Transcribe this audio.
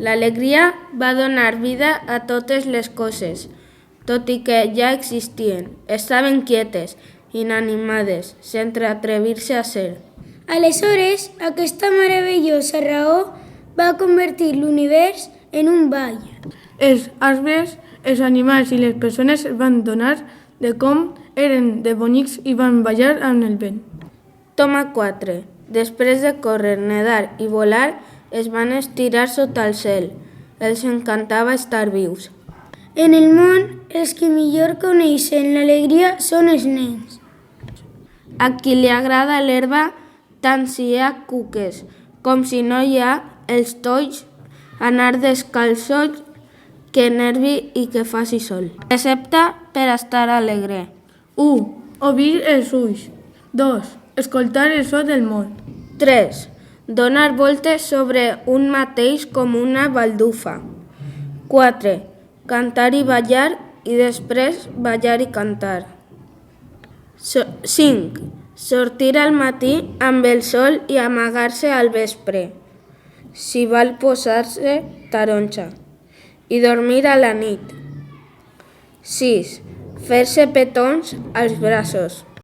L'alegria va donar vida a totes les coses, tot i que ja existien. Estaven quietes, inanimades, sense atrevir-se a ser. Aleshores, aquesta meravellosa raó va convertir l'univers en un ball. Els arbres, els animals i les persones es van donar de com eren de bonics i van ballar amb el vent. Toma 4. Després de córrer, nedar i volar, es van estirar sota el cel. Els encantava estar vius. En el món, els que millor coneixen l'alegria són els nens. A qui li agrada l'herba, tant si hi ha cuques com si no hi ha, els tolls, anar descalços, que nervi i que faci sol. Recepta per estar alegre. 1. Obrir els ulls. 2. Escoltar el so del món. 3. Donar voltes sobre un mateix com una baldufa. 4. Cantar i ballar i després ballar i cantar. 5. Sortir al matí amb el sol i amagar-se al vespre, si val posar-se taronja, i dormir a la nit. 6. Fer-se petons als braços.